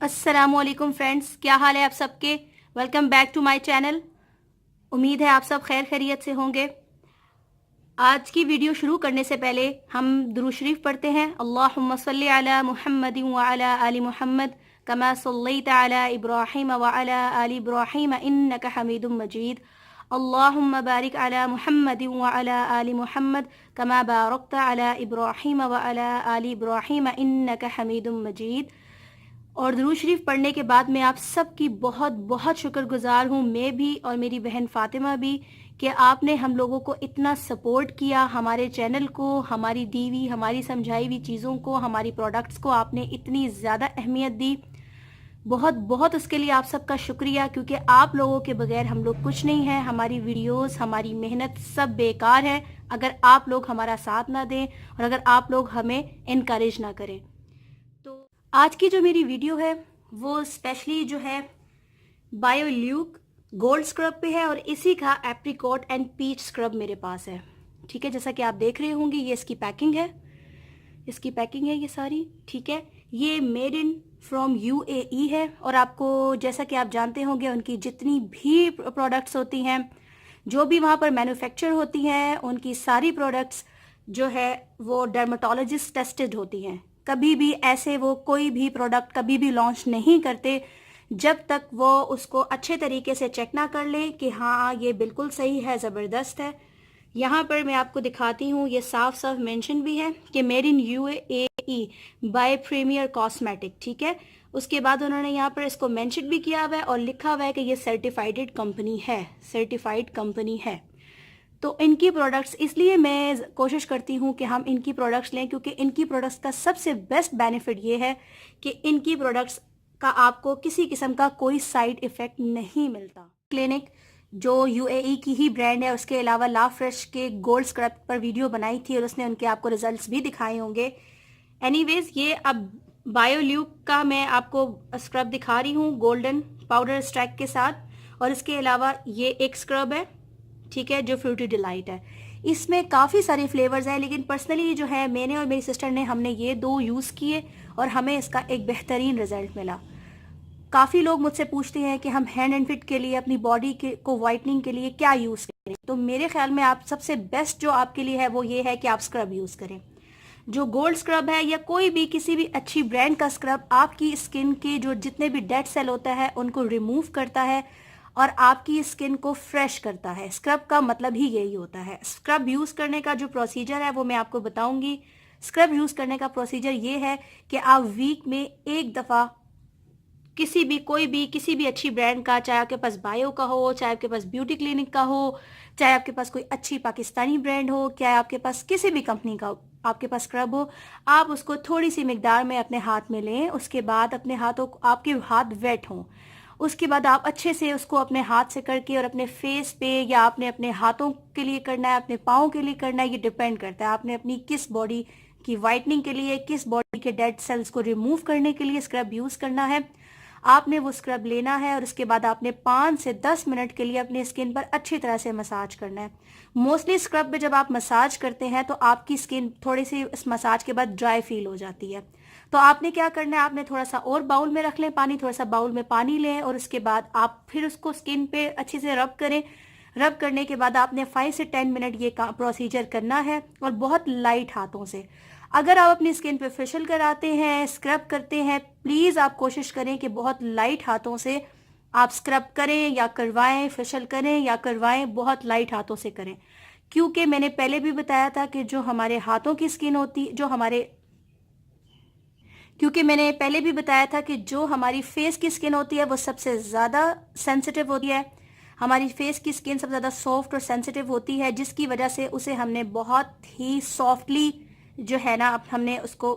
अस्सलामुअलैकुम फ्रेंड्स, क्या हाल है आप सबके। Welcome back to my channel. उम्मीद है आप सब खैर खैरियत से होंगे। आज की वीडियो शुरू करने से पहले हम दुरूद शरीफ पढ़ते हैं। अल्लाहुम्मा सल्ली अला मुहम्मद व अला आलि मुहम्मद कमा सल्लैता अला इब्राहीम व अला आलि इब्राहीम इन्नका हमीदुम मजीद। अल्लाहुम्मा बारिक अला मुहम्मद व अला आलि मुहम्मद कमा बारकता अला इब्राहीम व अला आलि इब्राहीम इन्नका हमीदुम मजीद। और दुरूद शरीफ पढ़ने के बाद मैं आप सबकी बहुत बहुत शुक्रगुजार हूँ, मैं भी और मेरी बहन फातिमा भी, कि आपने हम लोगों को इतना सपोर्ट किया, हमारे चैनल को, हमारी दी हुई, हमारी समझाई हुई चीज़ों को, हमारी प्रोडक्ट्स को आपने इतनी ज़्यादा अहमियत दी। बहुत बहुत उसके लिए आप सबका शुक्रिया, क्योंकि आप लोगों के बगैर हम लोग कुछ नहीं है। हमारी वीडियोस, हमारी मेहनत सब बेकार है अगर आप लोग हमारा साथ ना दें और अगर आप लोग हमें इनकरेज ना करें। तो आज की जो मेरी वीडियो है वो स्पेशली जो है बायोल्यूक गोल्ड स्क्रब पे है, और इसी का एप्रिकॉट एंड पीच स्क्रब मेरे पास है। ठीक है, जैसा कि आप देख रहे होंगे ये इसकी पैकिंग है, ये सारी। ठीक है, ये मेड इन फ्रॉम यूएई है, और आपको जैसा कि आप जानते होंगे उनकी जितनी भी प्रोडक्ट्स होती हैं, जो भी वहाँ पर मैन्युफैक्चर होती हैं, उनकी सारी प्रोडक्ट्स जो है वो डर्माटोलॉजिस्ट टेस्टेड होती हैं। कभी भी ऐसे वो कोई भी प्रोडक्ट कभी भी लॉन्च नहीं करते जब तक वो उसको अच्छे तरीके से चेक ना कर ले कि हाँ ये बिल्कुल सही है, ज़बरदस्त है। यहाँ पर मैं आपको दिखाती हूँ, ये साफ साफ मेंशन भी है कि made in UAE by premier cosmetic. ठीक है, उसके बाद उन्होंने यहाँ पर इसको मेंशन भी किया हुआ है और लिखा हुआ है कि ये सर्टिफाइड कंपनी है। तो इनकी प्रोडक्ट्स, इसलिए मैं कोशिश करती हूँ कि हम इनकी प्रोडक्ट्स लें, क्योंकि इनकी प्रोडक्ट्स का सबसे बेस्ट बेनिफिट ये है कि इनकी प्रोडक्ट्स का आपको किसी किस्म का कोई साइड इफ़ेक्ट नहीं मिलता। क्लिनिक जो यूएई की ही ब्रांड है, उसके अलावा ला फ्रेश के गोल्ड स्क्रब पर वीडियो बनाई थी और उसने उनके आपको रिजल्ट्स भी दिखाए होंगे। एनीवेज, ये अब बायोल्यूक का मैं आपको स्क्रब दिखा रही हूँ गोल्डन पाउडर स्ट्रैक के साथ, और इसके अलावा ये एक स्क्रब है, ठीक है, जो फ्रूटी डिलाइट है। इसमें काफ़ी सारे फ्लेवर्स हैं, लेकिन पर्सनली जो है मैंने और मेरी सिस्टर ने, हमने ये दो यूज़ किए और हमें इसका एक बेहतरीन रिजल्ट मिला। काफ़ी लोग मुझसे पूछते हैं कि हम हैंड एंड फिट के लिए, अपनी बॉडी के को वाइटनिंग के लिए क्या यूज़ करें, तो मेरे ख्याल में आप सबसे बेस्ट जो आपके लिए है वो ये है कि आप स्क्रब यूज़ करें। जो गोल्ड स्क्रब है या कोई भी किसी भी अच्छी ब्रांड का स्क्रब आपकी स्किन के जो जितने भी डेड सेल होता है उनको रिमूव करता है और आपकी स्किन को फ्रेश करता है। स्क्रब का मतलब ही यही होता है। स्क्रब यूज़ करने का जो प्रोसीजर है वो मैं आपको बताऊंगी। स्क्रब यूज़ करने का प्रोसीजर ये है कि आप वीक में एक दफ़ा किसी भी अच्छी ब्रांड का, चाहे आपके पास बायो का हो, चाहे आपके पास ब्यूटी क्लिनिक का हो, चाहे आपके पास कोई अच्छी पाकिस्तानी ब्रांड हो, चाहे आपके पास किसी भी कंपनी का आपके पास स्क्रब हो, आप उसको थोड़ी सी मिकदार में अपने हाथ में लें। उसके बाद अपने हाथों, आपके हाथ वेट हों, उसके बाद आप अच्छे से उसको अपने हाथ से करके और अपने फेस पे, या आपने अपने हाथों के लिए करना है, अपने पाँव के लिए करना है, ये डिपेंड करता है आपने अपनी किस बॉडी की वाइटनिंग के लिए, किस बॉडी के डेड सेल्स को रिमूव करने के लिए स्क्रब यूज़ करना है। आपने वो स्क्रब लेना है और उसके बाद आपने 5 से 10 मिनट के लिए अपनी स्किन पर अच्छी तरह से मसाज करना है। मोस्टली स्क्रब में जब आप मसाज करते हैं तो आपकी स्किन थोड़ी सी इस मसाज के बाद ड्राई फील हो जाती है। तो आपने क्या करना है, आपने थोड़ा सा और बाउल में रख लें पानी, थोड़ा सा बाउल में पानी लें और उसके बाद आप फिर उसको स्किन पे अच्छे से रब करें। रब करने के बाद आपने 5 से 10 मिनट ये प्रोसीजर करना है, और बहुत लाइट हाथों से। अगर आप अपनी स्किन पे फेशियल कराते हैं, स्क्रब करते हैं, प्लीज़ आप कोशिश करें कि बहुत लाइट हाथों से आप स्क्रब करें या करवाएं, फेशियल करें या करवाएं, बहुत लाइट हाथों से करें। क्योंकि मैंने पहले भी बताया था कि जो हमारे हाथों की स्किन होती, क्योंकि मैंने पहले भी बताया था कि जो हमारी फेस की स्किन होती है वो सबसे ज़्यादा सेंसिटिव होती है। हमारी फेस की स्किन सबसे ज़्यादा सॉफ्ट और सेंसिटिव होती है, जिसकी वजह से उसे हमने बहुत ही सॉफ्टली जो है ना, हमने उसको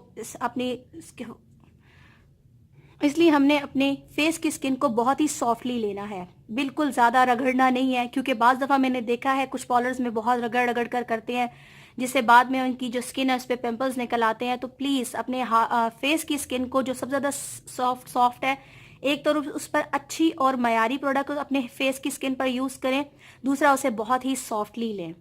इसलिए हमने अपने फेस की स्किन को बहुत ही सॉफ्टली लेना है, बिल्कुल ज़्यादा रगड़ना नहीं है। क्योंकि बाज़ दफ़ा मैंने देखा है कुछ पार्लर्स में बहुत रगड़ रगड़ कर करते हैं, जिससे बाद में उनकी जो स्किन है उस पर पिम्पल्स निकल आते हैं। तो प्लीज़ अपने फेस की स्किन को, जो सबसे ज़्यादा सॉफ्ट है, एक तो उस पर अच्छी और मयारी प्रोडक्ट अपने फेस की स्किन पर यूज़ करें, दूसरा उसे बहुत ही सॉफ्टली लें।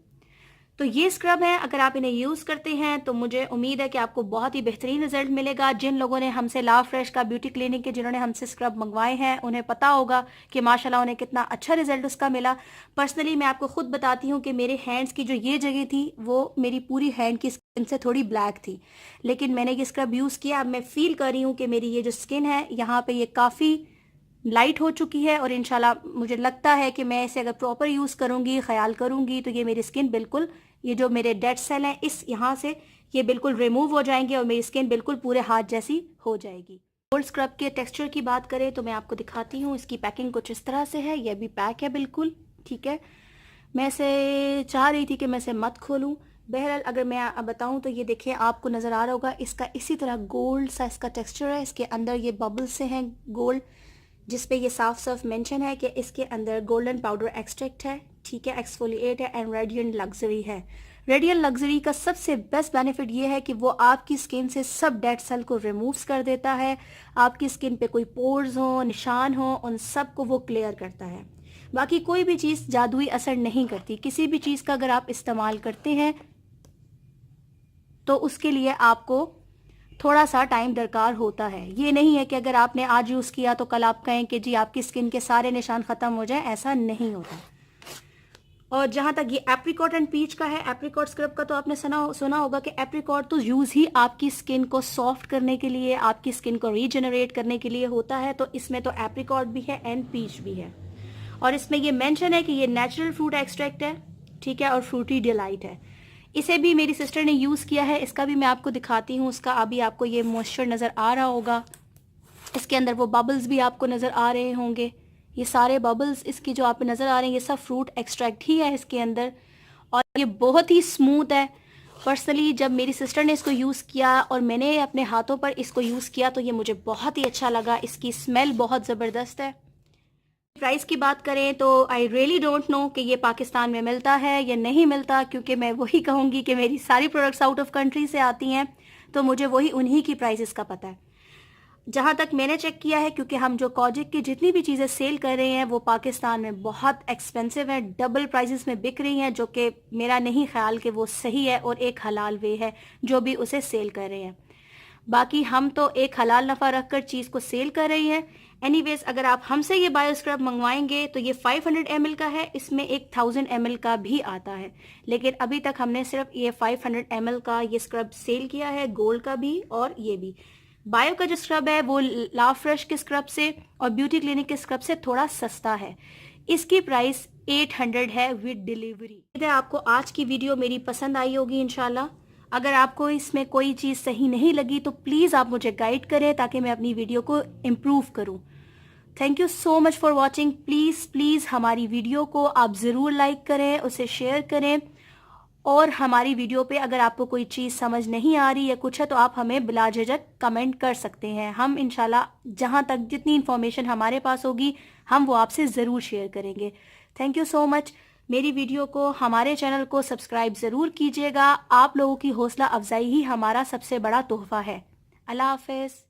तो ये स्क्रब है, अगर आप इन्हें यूज़ करते हैं तो मुझे उम्मीद है कि आपको बहुत ही बेहतरीन रिजल्ट मिलेगा। जिन लोगों ने हमसे लाव फ्रेश का ब्यूटी क्लिनिक के जिन्होंने हमसे स्क्रब मंगवाए हैं उन्हें पता होगा कि माशाल्लाह उन्हें कितना अच्छा रिजल्ट उसका मिला। पर्सनली मैं आपको खुद बताती हूँ कि मेरे हैंड्स की जो ये जगह थी वो मेरी पूरी हैंड की स्किन से थोड़ी ब्लैक थी, लेकिन मैंने ये स्क्रब यूज़ किया, अब मैं फील कर रही हूँ कि मेरी ये जो स्किन है यहाँ पर ये काफ़ी लाइट हो चुकी है और इंशाल्लाह मुझे लगता है कि मैं इसे अगर प्रॉपर यूज़ करूँगी, ख्याल करूँगी तो ये मेरी स्किन बिल्कुल, ये जो मेरे डेड सेल हैं इस यहाँ से ये बिल्कुल रिमूव हो जाएंगे और मेरी स्किन बिल्कुल पूरे हाथ जैसी हो जाएगी। गोल्ड स्क्रब के टेक्सचर की बात करें तो मैं आपको दिखाती हूँ, इसकी पैकिंग कुछ इस तरह से है। ये भी पैक है बिल्कुल, ठीक है। मैं इसे चाह रही थी कि मैं इसे मत खोलूँ, बहरहाल अगर मैं अब बताऊँ तो ये देखिए आपको नज़र आ रहा होगा, इसका इसी तरह गोल्ड सा इसका टेक्स्चर है। इसके अंदर ये बबल्स से हैं गोल्ड, जिसपे ये साफ साफ मेंशन है कि इसके अंदर गोल्डन पाउडर एक्सट्रैक्ट है, ठीक है, एक्सफोलिएट है एंड रेडिएंट लग्जरी है। रेडिएंट लग्जरी का सबसे बेस्ट बेनिफिट ये है कि वो आपकी स्किन से सब डेड सेल को रिमूव्स कर देता है। आपकी स्किन पे कोई पोर्स हो, निशान हो, उन सब को वो क्लियर करता है। बाकी कोई भी चीज़ जादुई असर नहीं करती। किसी भी चीज़ का अगर आप इस्तेमाल करते हैं तो उसके लिए आपको थोड़ा सा टाइम दरकार होता है। ये नहीं है कि अगर आपने आज यूज़ किया तो कल आप कहें कि जी आपकी स्किन के सारे निशान ख़त्म हो जाएं, ऐसा नहीं होता। और जहाँ तक ये एप्रिकॉट एंड पीच का है, एप्रिकॉट स्क्रब का तो आपने सुना होगा कि एप्रिकॉट तो यूज़ ही आपकी स्किन को सॉफ्ट करने के लिए, आपकी स्किन को रीजनरेट करने के लिए होता है। तो इसमें तो एप्रिकॉट भी है एंड पीच भी है और इसमें ये मेंशन है कि ये नेचुरल फ्रूट एक्सट्रैक्ट है, ठीक है, और फ्रूटी डिलाइट है। इसे भी मेरी सिस्टर ने यूज़ किया है, इसका भी मैं आपको दिखाती हूँ। उसका अभी आपको ये मॉइस्चर नज़र आ रहा होगा, इसके अंदर वो बबल्स भी आपको नज़र आ रहे होंगे। ये सारे बबल्स इसकी जो आप नज़र आ रहे हैं ये सब फ्रूट एक्सट्रैक्ट ही है इसके अंदर और ये बहुत ही स्मूथ है। पर्सनली जब मेरी सिस्टर ने इसको यूज़ किया और मैंने अपने हाथों पर इसको यूज़ किया तो ये मुझे बहुत ही अच्छा लगा। इसकी स्मेल बहुत ज़बरदस्त है। प्राइस की बात करें तो आई रियली डोंट नो कि ये पाकिस्तान में मिलता है या नहीं मिलता, क्योंकि मैं वही कहूँगी कि मेरी सारी प्रोडक्ट्स आउट ऑफ कंट्री से आती हैं तो मुझे वही उन्हीं की प्राइसेस का पता है। जहाँ तक मैंने चेक किया है, क्योंकि हम जो कॉजिक की जितनी भी चीज़ें सेल कर रहे हैं वो पाकिस्तान में बहुत एक्सपेंसिव है, डबल प्राइसेस में बिक रही हैं, जो कि मेरा नहीं ख्याल कि वो सही है और एक हलाल वे है जो भी उसे सेल कर रहे हैं। बाकी हम तो एक हलाल नफ़ा रखकर चीज़ को सेल कर रही हैं। एनीवेज अगर आप हमसे ये बायो स्क्रब मंगवाएंगे तो ये 500 ml का है, इसमें एक 1000 ml का भी आता है, लेकिन अभी तक हमने सिर्फ ये 500 ml का ये स्क्रब सेल किया है, गोल्ड का भी और ये भी। बायो का जो स्क्रब है वो लाव फ्रेश के स्क्रब से और ब्यूटी क्लिनिक के स्क्रब से थोड़ा सस्ता है। इसकी प्राइस 800 है विद डिलीवरी। आपको आज की वीडियो मेरी पसंद आई होगी इंशाल्लाह। अगर आपको इसमें कोई चीज़ सही नहीं लगी तो प्लीज़ आप मुझे गाइड करें ताकि मैं अपनी वीडियो को इम्प्रूव करूं। Thank you so much for watching. Please हमारी वीडियो को आप ज़रूर लाइक करें, उसे शेयर करें और हमारी वीडियो पे अगर आपको कोई चीज़ समझ नहीं आ रही या कुछ है तो आप हमें बिला झिझक कमेंट कर सकते हैं। हम इंशाल्लाह जहाँ तक जितनी इन्फॉर्मेशन हमारे पास होगी हम वो आपसे ज़रूर शेयर करेंगे। Thank you so much. मेरी वीडियो को, हमारे चैनल को सब्सक्राइब ज़रूर कीजिएगा। आप लोगों की हौसला अफजाई ही हमारा सबसे बड़ा तोहफा है। अल्लाह हाफ़िज़।